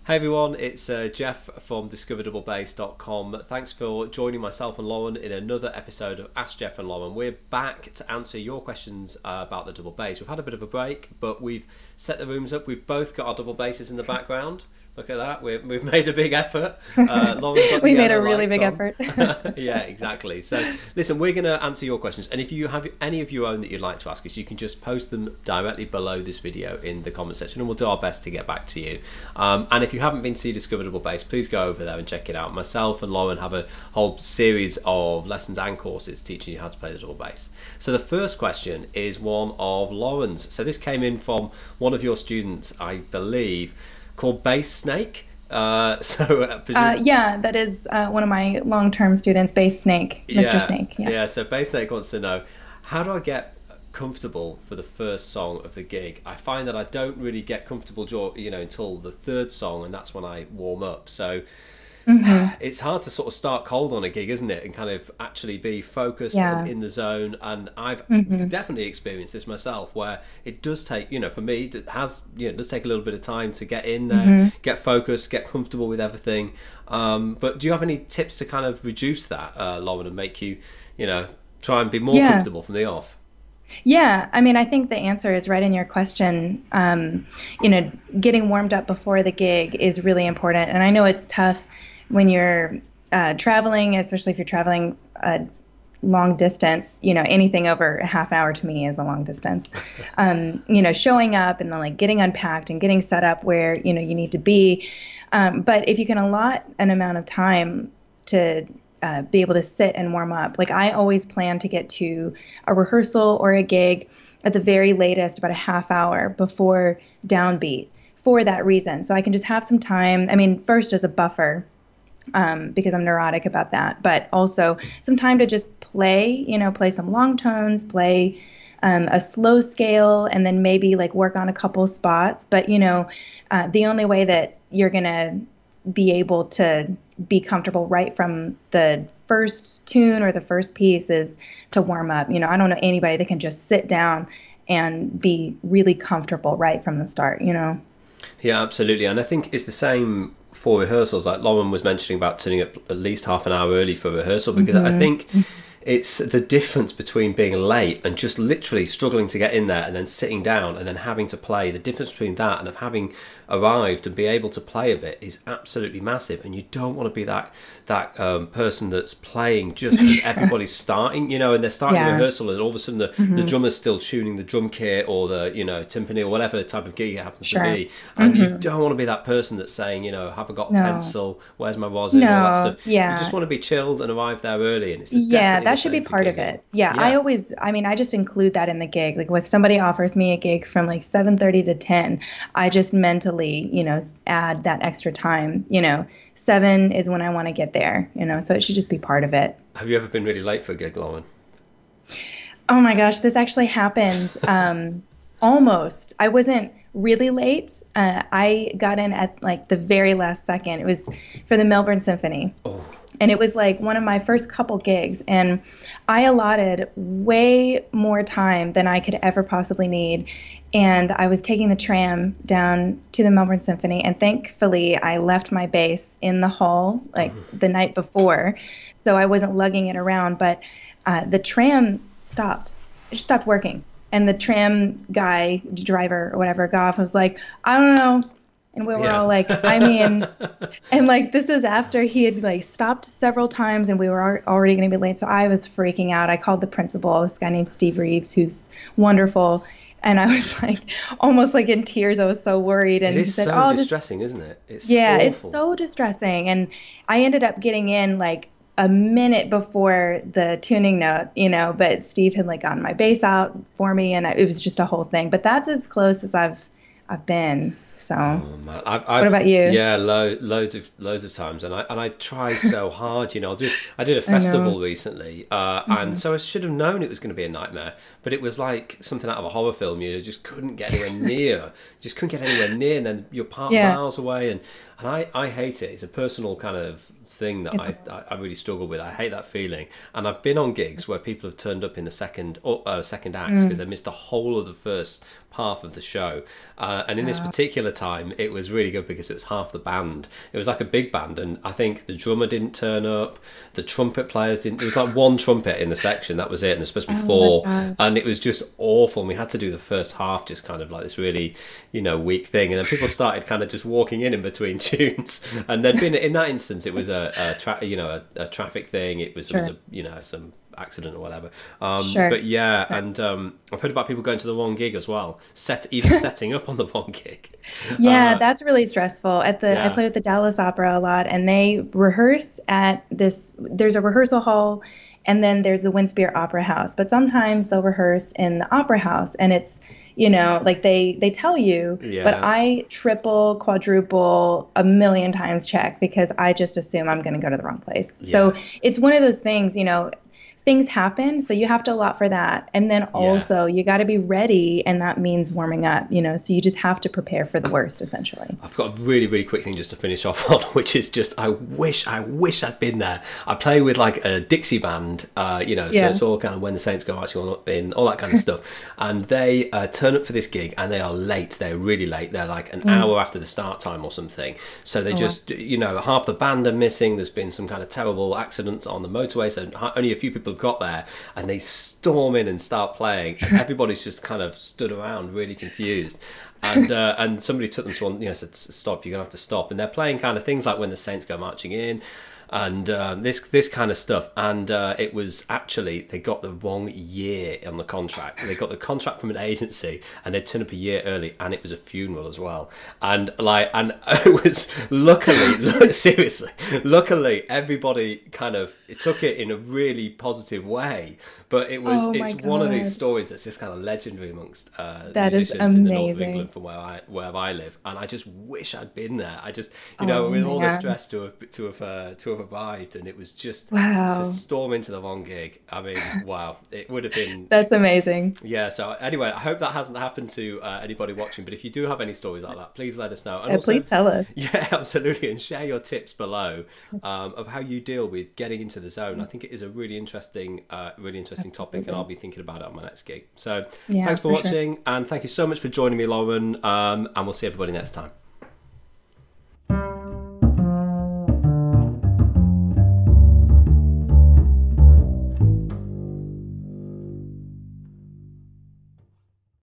Hey everyone, it's Geoff from discoverdouble-bass.com. Thanks for joining myself and Lauren in another episode of Ask Geoff and Lauren. We're back to answer your questions about the double bass. We've had a bit of a break, but we've set the rooms up. We've both got our double basses in the background. Look at that. We've made a big effort. We made a really big effort. Yeah, exactly. So listen, we're going to answer your questions. And if you have any of your own that you'd like to ask us, you can just post them directly below this video in the comment section and we'll do our best to get back to you. And if you haven't been to see Discover Double Bass, please go over there and check it out. Myself and Lauren have a whole series of lessons and courses teaching you how to play the double bass. So the first question is one of Lauren's. So this came in from one of your students, I believe, called Bass Snake. Yeah, that is one of my long-term students, Bass Snake, Mr. Snake. Yeah, so Bass Snake wants to know, how do I get comfortable for the first song of the gig? I find that I don't really get comfortable, until the third song, and that's when I warm up. So it's hard to sort of start cold on a gig, isn't it? And kind of actually be focused and in the zone. And I've definitely experienced this myself, where it does take, for me, it does take a little bit of time to get in there, get focused, get comfortable with everything. But do you have any tips to kind of reduce that, Lauren, and make you, try and be more comfortable from the off? Yeah, I mean, I think the answer is right in your question. Getting warmed up before the gig is really important. And I know it's tough when you're traveling, especially if you're traveling long distance. Anything over a half hour to me is a long distance. Showing up and then like getting unpacked and getting set up where you need to be. But if you can allot an amount of time to be able to sit and warm up, like I always plan to get to a rehearsal or a gig at the very latest about a half hour before downbeat for that reason. So I can just have some time. I mean, first as a buffer, because I'm neurotic about that, but also some time to just play, play some long tones, play a slow scale, and then maybe like work on a couple spots. But, the only way that you're going to be able to be comfortable right from the first tune or the first piece is to warm up. I don't know anybody that can just sit down and be really comfortable right from the start, Yeah, absolutely. And I think it's the same for rehearsals. Like Lauren was mentioning about turning up at least half an hour early for rehearsal, because I think it's the difference between being late and just literally struggling to get in there and then sitting down and then having to play. The difference between that and of having arrived and be able to play a bit is absolutely massive. And you don't want to be that person that's playing just as everybody's starting, and they're starting rehearsal and all of a sudden the drummer's still tuning the drum kit or the timpani or whatever type of gig it happens to be. And you don't want to be that person that's saying, have I got a pencil? Where's my rosin? All that stuff. Yeah. You just want to be chilled and arrive there early. And it's definitely that should be part of it. Yeah. I just include that in the gig. Like if somebody offers me a gig from like 7:30 to 10, I just mentally, add that extra time. 7 is when I want to get there, so it should just be part of it. Have you ever been really late for a gig, Lauren? Oh my gosh, this actually happened. Almost. I wasn't really late. I got in at like the very last second. It was for the Melbourne Symphony. Oh. And it was like one of my first couple gigs, and I allotted way more time than I could ever possibly need. And I was taking the tram down to the Melbourne Symphony, and thankfully I left my bass in the hall like the night before, so I wasn't lugging it around. But the tram stopped. It just stopped working. And the tram guy, driver or whatever, got off, was like, I don't know. And we were all like, I mean, and like this is after he had like stopped several times and we were already going to be late. So I was freaking out. I called the principal, this guy named Steve Reeves, who's wonderful. And I was like almost like in tears. I was so worried. And it is he said, so distressing, isn't it? It's awful. It's so distressing. And I ended up getting in like a minute before the tuning note, but Steve had like gotten my bass out for me, and it was just a whole thing. But that's as close as I've been. So, man. What about you? Yeah, loads of times, and I tried so hard. I did a festival recently, and so I should have known it was going to be a nightmare. But it was like something out of a horror film. You just couldn't get anywhere near, and then you're miles away, and I hate it. It's a personal kind of thing that I really struggle with. I hate that feeling, and I've been on gigs where people have turned up in the second act because they missed the whole of the first half of the show, and in this particular particular time, it was really good because it was half the band. It was like a big band, and I think the drummer didn't turn up, the trumpet players didn't. There was like one trumpet in the section, that was it, and there's supposed to be four, and it was just awful. And we had to do the first half just kind of like this really, weak thing, and then people started kind of just walking in between tunes, and there'd been, in that instance, it was a traffic thing. It was some accident or whatever, but yeah, and I've heard about people going to the wrong gig as well, setting up on the wrong gig. That's really stressful. I play with the Dallas Opera a lot, and they rehearse at there's a rehearsal hall, and then there's the Winspear Opera House, but sometimes they'll rehearse in the Opera House, and it's like they tell you, but I triple, quadruple, a million times check because I just assume I'm going to go to the wrong place. So it's one of those things, things happen, so you have to allot for that, and then also you got to be ready, and that means warming up, so you just have to prepare for the worst, essentially. I've got a really, really quick thing just to finish off on, which is just I wish I'd been there. I play with like a Dixie band, so it's all kind of When the Saints Go Marching in, all that kind of stuff, and they turn up for this gig, and they are late. They're really late. They're like an hour after the start time or something, so they half the band are missing. There's been some kind of terrible accident on the motorway, so only a few people have got there, and they storm in and start playing, and everybody's just kind of stood around really confused, and somebody took them to one, said, stop, you're gonna have to stop, and they're playing kind of things like When the Saints Go Marching In, and this kind of stuff, and it was actually, they got the wrong year on the contract. They got the contract from an agency, and they'd turn up a year early, and it was a funeral as well, and it was luckily everybody kind of took it in a really positive way, but it's one of these stories that's just kind of legendary amongst musicians in the north of England from where I live, and I just wish I'd been there. I just with all the stress to have arrived, and it was just to storm into the wrong gig. I mean, wow, it would have been. That's amazing. Yeah. So anyway, I hope that hasn't happened to anybody watching. But if you do have any stories like that, please let us know. And also, please tell us. Yeah, absolutely, and share your tips below of how you deal with getting into the zone. I think it is a really interesting topic, and I'll be thinking about it on my next gig. So thanks for watching, and thank you so much for joining me, Lauren. And we'll see everybody next time.